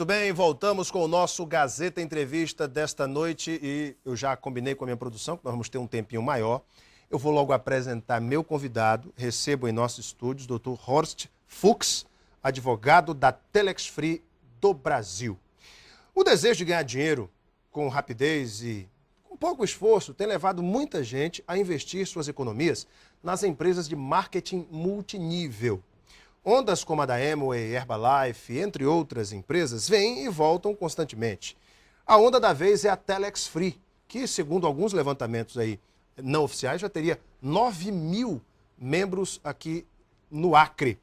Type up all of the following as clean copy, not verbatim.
Muito bem, voltamos com o nosso Gazeta Entrevista desta noite e eu já combinei com a minha produção que nós vamos ter um tempinho maior. Eu vou logo apresentar meu convidado, recebo em nossos estúdios o Dr. Horst Fuchs, advogado da Telex Free do Brasil. O desejo de ganhar dinheiro com rapidez e com pouco esforço tem levado muita gente a investir suas economias nas empresas de marketing multinível. Ondas como a da Amway, Herbalife, entre outras empresas, vêm e voltam constantemente. A onda da vez é a Telex Free, que, segundo alguns levantamentos aí não oficiais, já teria 9.000 membros aqui no Acre.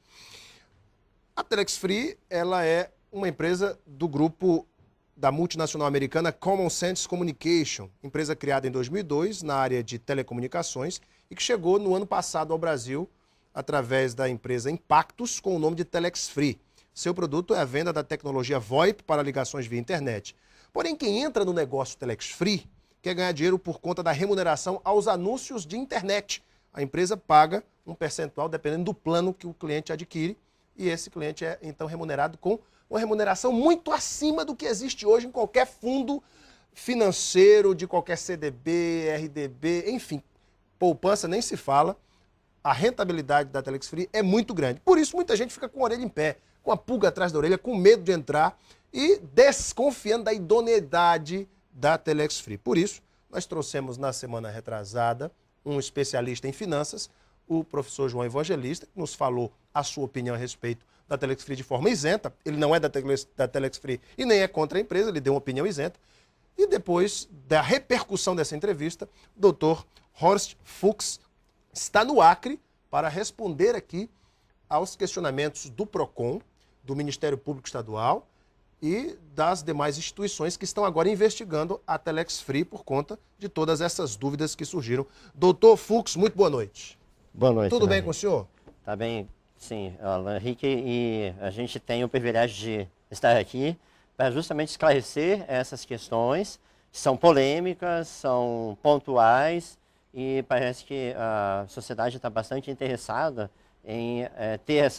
A Telex Free, ela é uma empresa do grupo da multinacional americana Common Sense Communication, empresa criada em 2002 na área de telecomunicações e que chegou no ano passado ao Brasil através da empresa Impactus, com o nome de Telex Free. Seu produto é a venda da tecnologia VoIP para ligações via internet. Porém, quem entra no negócio Telex Free quer ganhar dinheiro por conta da remuneração aos anúncios de internet. A empresa paga um percentual dependendo do plano que o cliente adquire e esse cliente é, então, remunerado com uma remuneração muito acima do que existe hoje em qualquer fundo financeiro, de qualquer CDB, RDB, enfim. Poupança nem se fala. A rentabilidade da Telex Free é muito grande. Por isso, muita gente fica com a orelha em pé, com a pulga atrás da orelha, com medo de entrar e desconfiando da idoneidade da Telex Free. Por isso, nós trouxemos na semana retrasada um especialista em finanças, o professor João Evangelista, que nos falou a sua opinião a respeito da Telex Free de forma isenta. Ele não é da Telex Free e nem é contra a empresa, ele deu uma opinião isenta. E depois da repercussão dessa entrevista, o Dr. Horst Fuchs está no Acre para responder aqui aos questionamentos do PROCON, do Ministério Público Estadual e das demais instituições que estão agora investigando a Telex Free por conta de todas essas dúvidas que surgiram. Doutor Fuchs, muito boa noite. Boa noite. Tudo bem com o senhor? Tá bem, sim, Alan Henrique, e a gente tem o privilégio de estar aqui para justamente esclarecer essas questões, que são polêmicas, são pontuais, e parece que a sociedade está bastante interessada em ter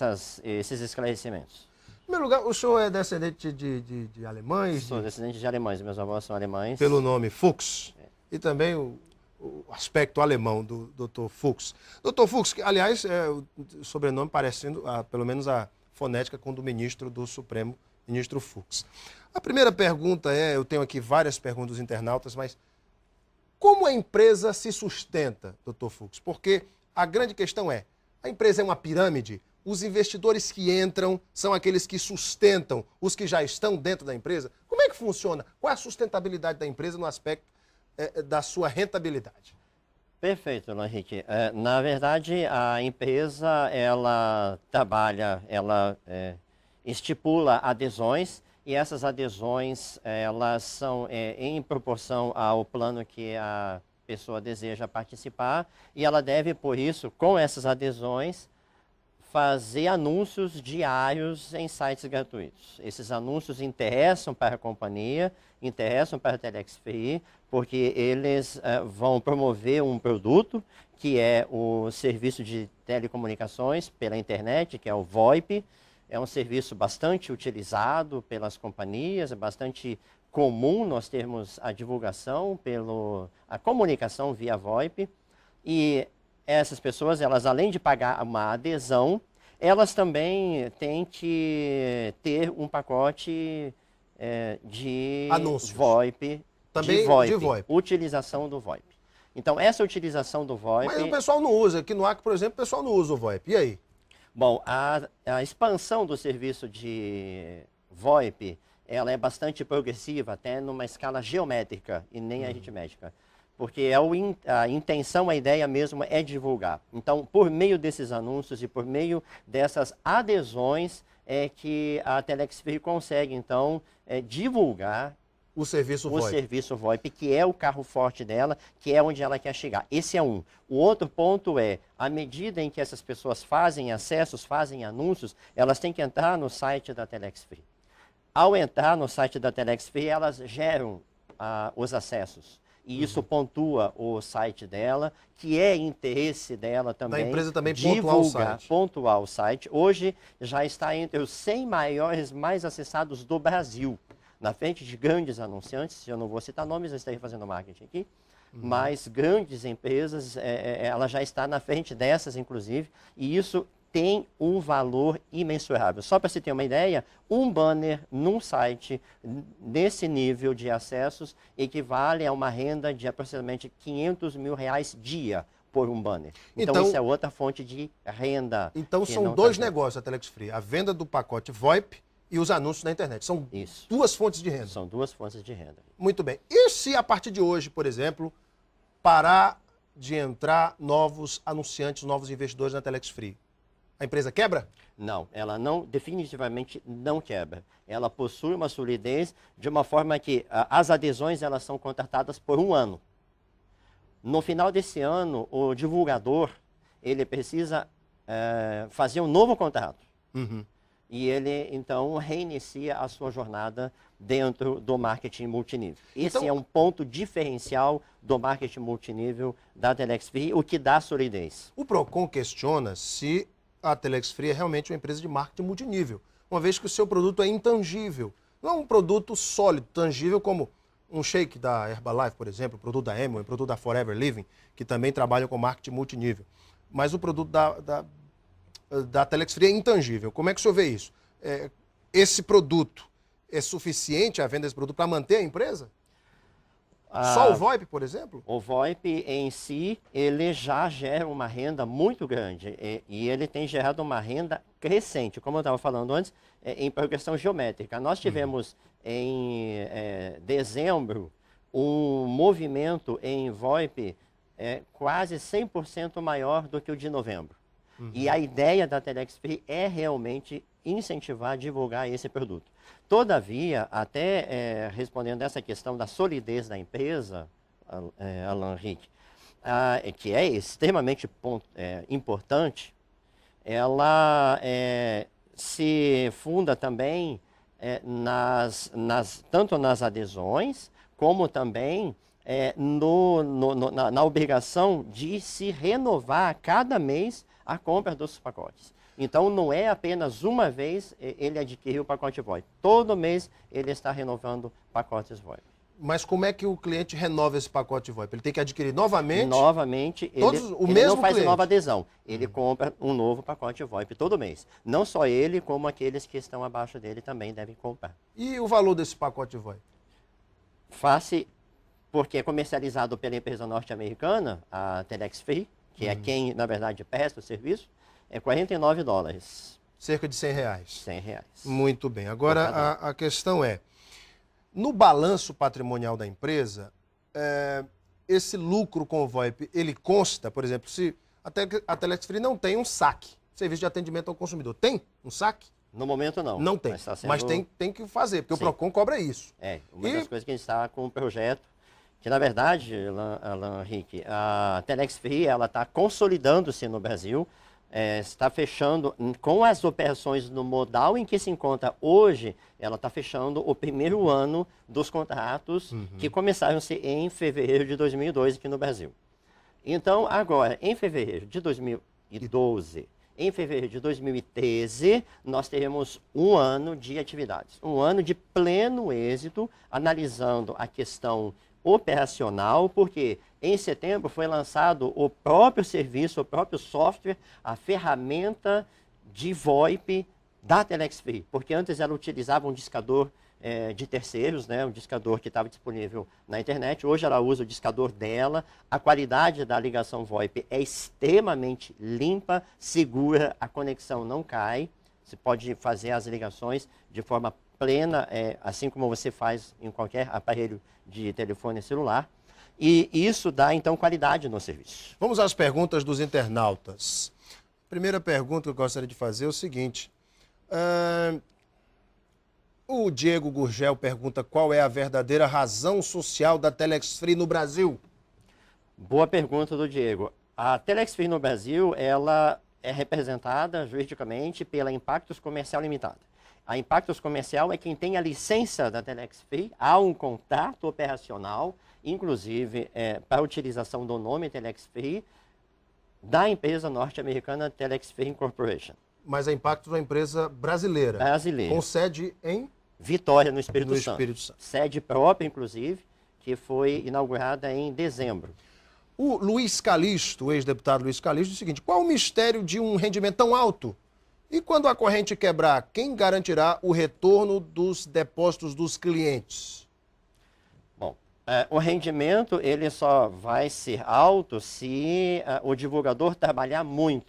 esses esclarecimentos. Em primeiro lugar, o senhor é descendente de alemães? Sou descendente de alemães, meus avós são alemães. Pelo nome Fuchs. E também o aspecto alemão do Dr. Fuchs. Dr. Fuchs, que, aliás, o sobrenome parecendo, pelo menos a fonética com o do ministro do Supremo, ministro Fuchs. A primeira pergunta eu tenho aqui várias perguntas dos internautas, mas como a empresa se sustenta, Dr. Fuchs? Porque a grande questão é, a empresa é uma pirâmide? Os investidores que entram são aqueles que sustentam os que já estão dentro da empresa? Como é que funciona? Qual é a sustentabilidade da empresa no aspecto da sua rentabilidade? Perfeito, Henrique. Na verdade, a empresa, ela trabalha, ela estipula adesões, e essas adesões, elas são em proporção ao plano que a pessoa deseja participar, e ela deve, por isso, com essas adesões, fazer anúncios diários em sites gratuitos. Esses anúncios interessam para a companhia, interessam para a Telex Free, porque eles vão promover um produto, que é o serviço de telecomunicações pela internet, que é o VoIP. É um serviço bastante utilizado pelas companhias, é bastante comum nós termos a divulgação, a comunicação via VoIP. E essas pessoas, elas além de pagar uma adesão, elas também têm que ter um pacote de anúncios. VoIP. Também de VoIP. Utilização do VoIP. Então, essa utilização do VoIP... Mas o pessoal não usa. Aqui no Acre, por exemplo, o pessoal não usa o VoIP. E aí? Bom, a expansão do serviço de VoIP, ela é bastante progressiva, até numa escala geométrica e nem aritmética. Porque a intenção, a ideia mesmo é divulgar. Então, por meio desses anúncios e por meio dessas adesões, é que a Telex Free consegue, então, divulgar o serviço VoIP, que é o carro forte dela, que é onde ela quer chegar. Esse é um. O outro ponto é, à medida em que essas pessoas fazem acessos, fazem anúncios, elas têm que entrar no site da Telex Free. Ao entrar no site da Telex Free, elas geram os acessos. e isso pontua o site dela, que é interesse dela também. Da empresa também pontuar o site. Hoje já está entre os 100 maiores mais acessados do Brasil, na frente de grandes anunciantes, eu não vou citar nomes, eu estarei fazendo marketing aqui, mas grandes empresas, ela já está na frente dessas, inclusive, e isso tem um valor imensurável. Só para você ter uma ideia, um banner num site nesse nível de acessos equivale a uma renda de aproximadamente R$ 500 mil dia por um banner. Então isso é outra fonte de renda. Então são dois negócios a Telex Free, a venda do pacote VoIP e os anúncios na internet. São duas fontes de renda. São duas fontes de renda. Muito bem. E se a partir de hoje, por exemplo, parar de entrar novos anunciantes, novos investidores na Telex Free? A empresa quebra? Não, ela não, definitivamente não quebra. Ela possui uma solidez de uma forma que as adesões elas são contratadas por um ano. No final desse ano, o divulgador ele precisa fazer um novo contrato. E ele, então, reinicia a sua jornada dentro do marketing multinível. Esse é um ponto diferencial do marketing multinível da Telex Free, o que dá solidez. O Procon questiona se a Telex Free é realmente uma empresa de marketing multinível, uma vez que o seu produto é intangível. Não é um produto sólido, tangível, como um shake da Herbalife, por exemplo, o produto da Amway, o produto da Forever Living, que também trabalham com marketing multinível. Mas o produto da Telex Free é intangível. Como é que o senhor vê isso? Esse produto é suficiente, a venda desse produto, para manter a empresa? Só o VoIP, por exemplo? O VoIP em si, ele já gera uma renda muito grande e ele tem gerado uma renda crescente, como eu estava falando antes, em progressão geométrica. Nós tivemos em dezembro um movimento em VoIP quase 100% maior do que o de novembro. E a ideia da Telex Free é realmente incentivar, divulgar esse produto. Todavia, até respondendo essa questão da solidez da empresa, Alan Henrique, que é extremamente importante, ela se funda também tanto nas adesões, como também na obrigação de se renovar a cada mês a compra dos pacotes. Então, não é apenas uma vez ele adquiriu o pacote VoIP. Todo mês ele está renovando pacotes VoIP. Mas como é que o cliente renova esse pacote VoIP? Ele tem que adquirir novamente? Novamente, ele não faz nova adesão. Ele compra um novo pacote VoIP todo mês. Não só ele, como aqueles que estão abaixo dele também devem comprar. E o valor desse pacote VoIP? Porque é comercializado pela empresa norte-americana, a Telex Free, que é quem, na verdade, presta o serviço, é $49. Cerca de R$ 100. R$ 100. Muito bem. Agora, a questão é, no balanço patrimonial da empresa, esse lucro com o VoIP, ele consta, por exemplo, se a Telex Free não tem um saque, serviço de atendimento ao consumidor, tem um saque? No momento não. Não tem, mas tem que fazer, porque o Procon cobra isso. Uma das coisas que a gente está com um projeto, que na verdade, Alan Henrique, a Telex Free ela está consolidando-se no Brasil, está fechando com as operações no modal em que se encontra hoje, ela está fechando o primeiro ano dos contratos que começaram-se em fevereiro de 2002 aqui no Brasil. Então, agora, em fevereiro de 2012, em fevereiro de 2013, nós teremos um ano de atividades, um ano de pleno êxito, analisando a questão operacional, porque em setembro foi lançado o próprio serviço, o próprio software, a ferramenta de VoIP da Telex Free, porque antes ela utilizava um discador de terceiros, né, um discador que estava disponível na internet, hoje ela usa o discador dela, a qualidade da ligação VoIP é extremamente limpa, segura, a conexão não cai, você pode fazer as ligações de forma plena, assim como você faz em qualquer aparelho de telefone celular. E isso dá, então, qualidade no serviço. Vamos às perguntas dos internautas. Primeira pergunta que eu gostaria de fazer é o seguinte. O Diego Gurgel pergunta qual é a verdadeira razão social da Telex Free no Brasil? Boa pergunta do Diego. A Telex Free no Brasil, ela é representada juridicamente pela Impactos Comercial Limitada. A Impactos Comercial é quem tem a licença da Telex Free, há um contrato operacional, inclusive para a utilização do nome Telex Free, da empresa norte-americana Telex Free Incorporation. Mas a Impactos é uma empresa brasileira. Brasileira. Com sede em Vitória, no Espírito no Santo. Espírito Santo. Sede própria, inclusive, que foi inaugurada em dezembro. O Luiz Calixto, o ex-deputado Luiz Calixto, diz o seguinte: qual o mistério de um rendimento tão alto? E quando a corrente quebrar, quem garantirá o retorno dos depósitos dos clientes? Bom, o rendimento ele só vai ser alto se o divulgador trabalhar muito.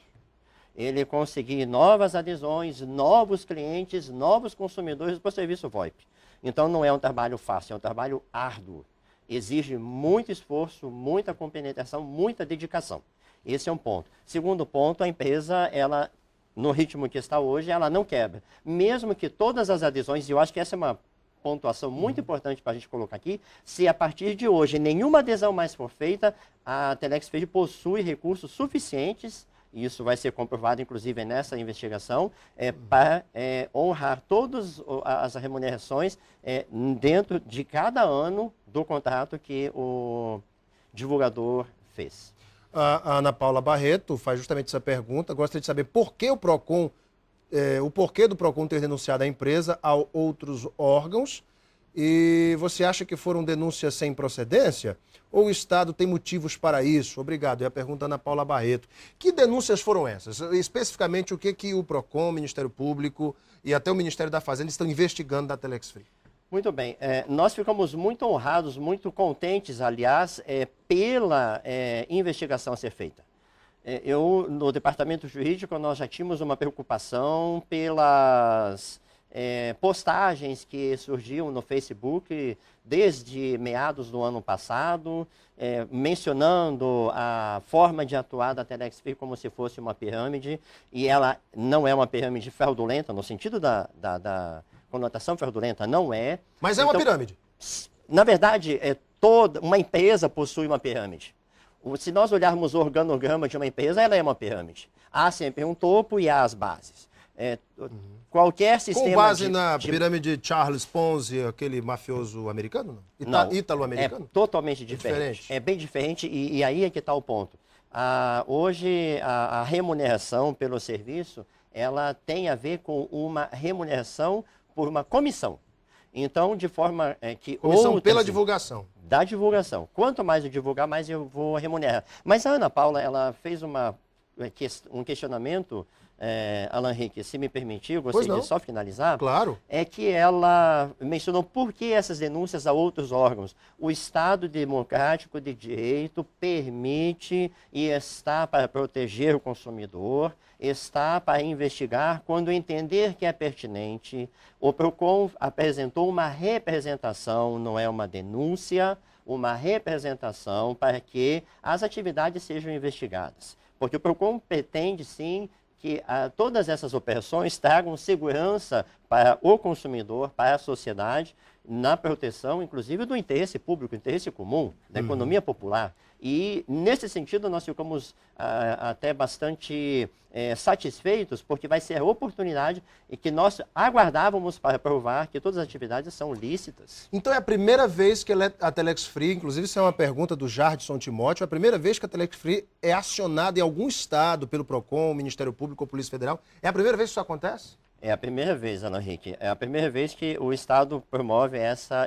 Ele conseguir novas adesões, novos clientes, novos consumidores para o serviço VoIP. Então não é um trabalho fácil, é um trabalho árduo. Exige muito esforço, muita compenetração, muita dedicação. Esse é um ponto. Segundo ponto, a empresa, ela, no ritmo que está hoje, ela não quebra. Mesmo que todas as adesões, e eu acho que essa é uma pontuação muito importante para a gente colocar aqui, se a partir de hoje nenhuma adesão mais for feita, a Telex Free possui recursos suficientes, e isso vai ser comprovado, inclusive, nessa investigação, para honrar todas as remunerações dentro de cada ano do contrato que o divulgador fez. A Ana Paula Barreto faz justamente essa pergunta. Gostaria de saber por que o PROCON, o porquê do PROCON ter denunciado a empresa a outros órgãos. E você acha que foram denúncias sem procedência? Ou o Estado tem motivos para isso? Obrigado. É a pergunta da Ana Paula Barreto. Que denúncias foram essas? Especificamente, o que o PROCON, o Ministério Público e até o Ministério da Fazenda estão investigando da Telex Free? Muito bem. Nós ficamos muito honrados, muito contentes, aliás, pela investigação a ser feita. No departamento jurídico, nós já tínhamos uma preocupação pelas postagens que surgiam no Facebook desde meados do ano passado, mencionando a forma de atuar da Telex Free como se fosse uma pirâmide, e ela não é uma pirâmide fraudulenta, no sentido da conotação fraudulenta, não é. Mas é uma pirâmide. Na verdade, toda uma empresa possui uma pirâmide. Se nós olharmos o organograma de uma empresa, ela é uma pirâmide. Há sempre um topo e há as bases. Qualquer sistema com base na pirâmide de Charles Ponzi, aquele mafioso americano? Não, ítalo-americano? É totalmente diferente. É bem diferente e aí é que está o ponto. Hoje, a remuneração pelo serviço, ela tem a ver com uma remuneração por uma comissão. Então, de forma que... Comissão pela divulgação. Da divulgação. Quanto mais eu divulgar, mais eu vou remunerar. Mas a Ana Paula, ela fez um questionamento, Alan Henrique, se me permitir, eu gostaria de só finalizar. Claro. É que ela mencionou por que essas denúncias a outros órgãos. O Estado Democrático de Direito permite e está para proteger o consumidor, está para investigar quando entender que é pertinente. O PROCON apresentou uma representação, não é uma denúncia, uma representação para que as atividades sejam investigadas. Porque o PROCON pretende, sim, que todas essas operações tragam segurança para o consumidor, para a sociedade, na proteção, inclusive, do interesse público, interesse comum, da economia popular. E, nesse sentido, nós ficamos até bastante satisfeitos, porque vai ser a oportunidade e que nós aguardávamos para provar que todas as atividades são lícitas. Então é a primeira vez que a Telex Free, inclusive isso é uma pergunta do Jardson Timóteo, é a primeira vez que a Telex Free é acionada em algum estado pelo PROCON, Ministério Público ou Polícia Federal? É a primeira vez que isso acontece? É a primeira vez, Alan Henrique. É a primeira vez que o Estado promove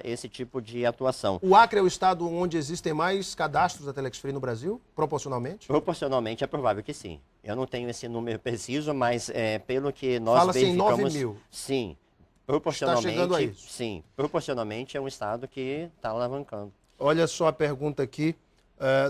esse tipo de atuação. O Acre é o estado onde existem mais cadastros da Telex Free no Brasil, proporcionalmente? Proporcionalmente é provável que sim. Eu não tenho esse número preciso, mas pelo que nós verificamos... Fala-se em 9 mil. Sim. Proporcionalmente, está chegando a isso. Sim. Proporcionalmente é um estado que está alavancando. Olha só a pergunta aqui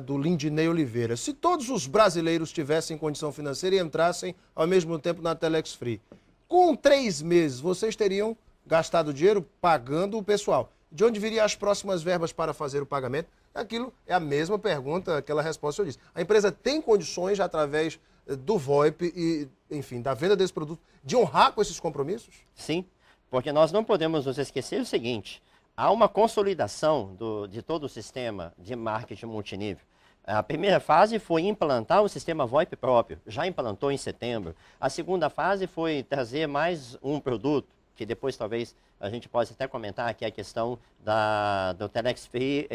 do Lindinei Oliveira. Se todos os brasileiros tivessem condição financeira e entrassem ao mesmo tempo na Telex Free, com 3 meses, vocês teriam gastado dinheiro pagando o pessoal. De onde viriam as próximas verbas para fazer o pagamento? Aquilo é a mesma pergunta, aquela resposta que eu disse. A empresa tem condições, através do VoIP e, enfim, da venda desse produto, de honrar com esses compromissos? Sim, porque nós não podemos nos esquecer o seguinte, há uma consolidação de todo o sistema de marketing multinível. A primeira fase foi implantar o sistema VoIP próprio, já implantou em setembro. A segunda fase foi trazer mais um produto, que depois talvez a gente possa até comentar, que é a questão do Telex Free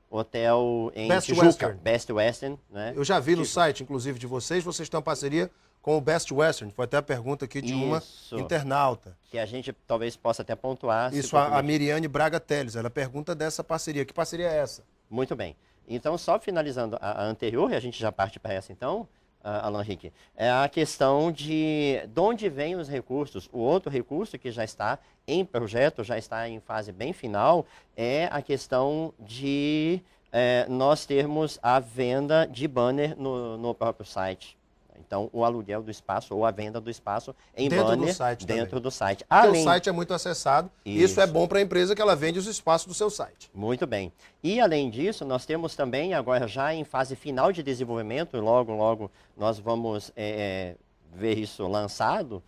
Hotel em Best Tijuca, Western. Best Western, né? Eu já vi no site, inclusive, de vocês têm uma parceria com o Best Western. Foi até a pergunta aqui de uma internauta. Que a gente talvez possa até pontuar. Isso, a Miriane Braga Teles, ela pergunta dessa parceria. Que parceria é essa? Muito bem. Então, só finalizando a anterior, e a gente já parte para essa então, Alan Henrique, é a questão de onde vêm os recursos. O outro recurso que já está em projeto, já está em fase bem final, é a questão de nós termos a venda de banner no próprio site. Então, o aluguel do espaço ou a venda do espaço em dentro banner do site dentro do site. Porque o site é muito acessado e isso é bom para a empresa que ela vende os espaços do seu site. Muito bem. E, além disso, nós temos também, agora já em fase final de desenvolvimento, logo nós vamos ver isso lançado,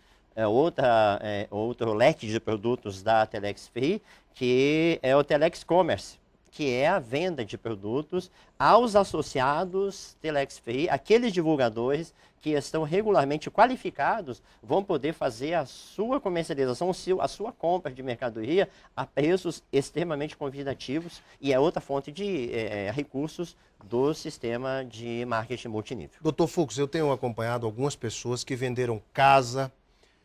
outro leque de produtos da Telex Free, que é o Telex Commerce, que é a venda de produtos aos associados Telex Free, aqueles divulgadores que estão regularmente qualificados, vão poder fazer a sua comercialização, a sua compra de mercadoria a preços extremamente convidativos e é outra fonte de recursos do sistema de marketing multinível. Dr. Fux, eu tenho acompanhado algumas pessoas que venderam casa,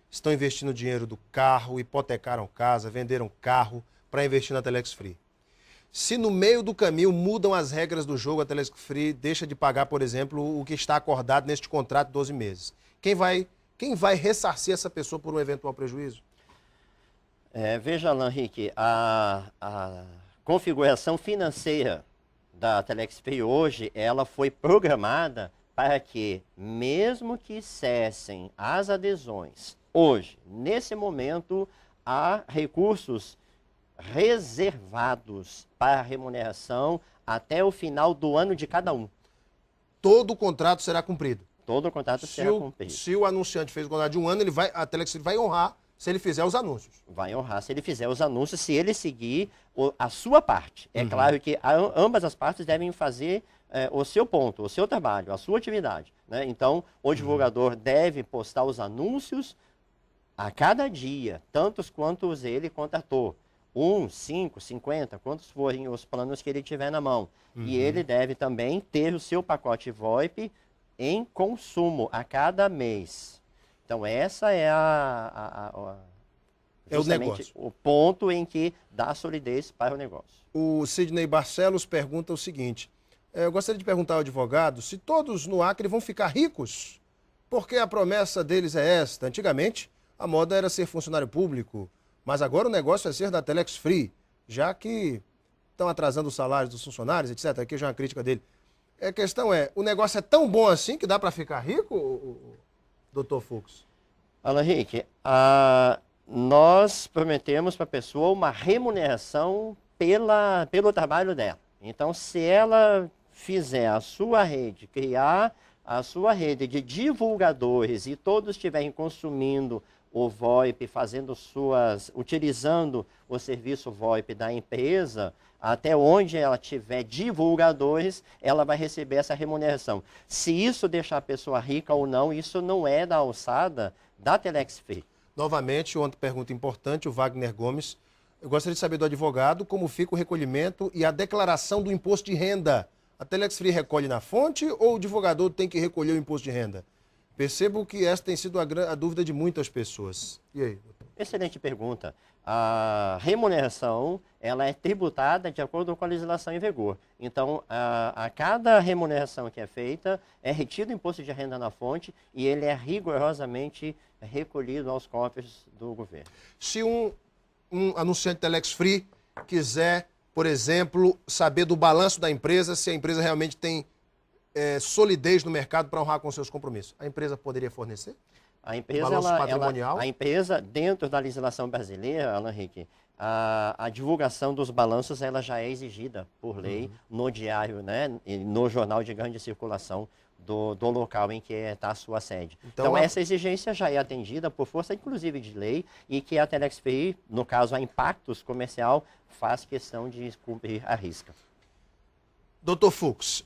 estão investindo dinheiro do carro, hipotecaram casa, venderam carro para investir na Telex Free. Se no meio do caminho mudam as regras do jogo, a Telex Free deixa de pagar, por exemplo, o que está acordado neste contrato de 12 meses. Quem vai ressarcir essa pessoa por um eventual prejuízo? Veja, Alan Henrique, a configuração financeira da Telex Free hoje, ela foi programada para que, mesmo que cessem as adesões, hoje, nesse momento, há recursos reservados para remuneração até o final do ano de cada um. Todo o contrato será cumprido? Todo o contrato será cumprido. Se o anunciante fez o contrato de um ano, a Telex vai honrar se ele fizer os anúncios. Vai honrar se ele fizer os anúncios, se ele seguir a sua parte. É claro que ambas as partes devem fazer o seu ponto, o seu trabalho, a sua atividade, né? Então, o divulgador deve postar os anúncios a cada dia, tantos quantos ele contratou. 1, 5, 50, quantos forem os planos que ele tiver na mão. E ele deve também ter o seu pacote VoIP em consumo a cada mês. Então, essa é o negócio. O ponto em que dá solidez para o negócio. O Sidney Barcelos pergunta o seguinte, eu gostaria de perguntar ao advogado se todos no Acre vão ficar ricos, porque a promessa deles é esta. Antigamente, a moda era ser funcionário público, mas agora o negócio é ser da Telex Free, já que estão atrasando os salários dos funcionários, etc. Aqui já é uma crítica dele. A questão é, o negócio é tão bom assim que dá para ficar rico, Dr. Fux? Alan Henrique, nós prometemos para a pessoa uma remuneração pelo trabalho dela. Então, se ela fizer a sua rede, criar a sua rede de divulgadores e todos estiverem consumindo o VoIP, utilizando o serviço VoIP da empresa, até onde ela tiver divulgadores, ela vai receber essa remuneração. Se isso deixar a pessoa rica ou não, isso não é da alçada da Telex Free. Novamente, outra pergunta importante, o Wagner Gomes. Eu gostaria de saber do advogado como fica o recolhimento e a declaração do imposto de renda. A Telex Free recolhe na fonte ou o divulgador tem que recolher o imposto de renda? Percebo que essa tem sido a dúvida de muitas pessoas. E aí, doutor? Excelente pergunta. A remuneração ela é tributada de acordo com a legislação em vigor. Então, a cada remuneração que é feita, é retido o imposto de renda na fonte e ele é rigorosamente recolhido aos cofres do governo. Se um anunciante Telex Free quiser, por exemplo, saber do balanço da empresa, se a empresa realmente tem solidez no mercado para honrar com seus compromissos, a empresa poderia fornecer? A empresa, a empresa, dentro da legislação brasileira, Alan Henrique, a divulgação dos balanços ela já é exigida por lei no diário, né, no jornal de grande circulação do local em que está a sua sede. Então, essa exigência já é atendida por força, inclusive, de lei, e que a Telex Free, no caso a Impactos Comercial, faz questão de cumprir a risca. Dr. Fux,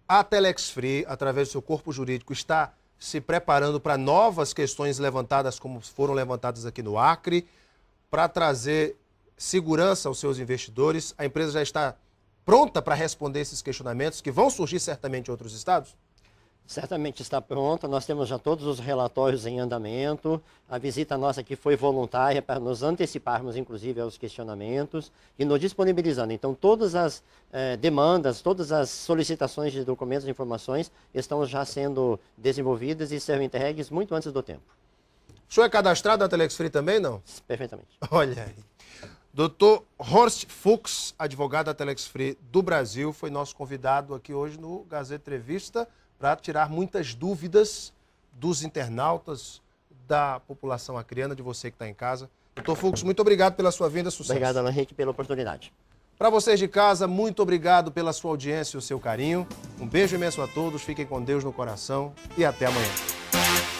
a Telex Free, através do seu corpo jurídico, está se preparando para novas questões levantadas, como foram levantadas aqui no Acre, para trazer segurança aos seus investidores. A empresa já está pronta para responder esses questionamentos, que vão surgir certamente em outros estados? Certamente está pronta, nós temos já todos os relatórios em andamento, a visita nossa aqui foi voluntária para nos anteciparmos, inclusive, aos questionamentos e nos disponibilizando. Então, todas as demandas, todas as solicitações de documentos e informações estão já sendo desenvolvidas e serão entregues muito antes do tempo. O senhor é cadastrado na Telex Free também, não? Perfeitamente. Olha aí. Dr. Horst Fuchs, advogado da Telex Free do Brasil, foi nosso convidado aqui hoje no Gazeta Entrevista, para tirar muitas dúvidas dos internautas, da população acreana, de você que está em casa. Doutor Fux, muito obrigado pela sua vinda, sucesso. Obrigado, Alan Henrique, pela oportunidade. Para vocês de casa, muito obrigado pela sua audiência e o seu carinho. Um beijo imenso a todos, fiquem com Deus no coração e até amanhã.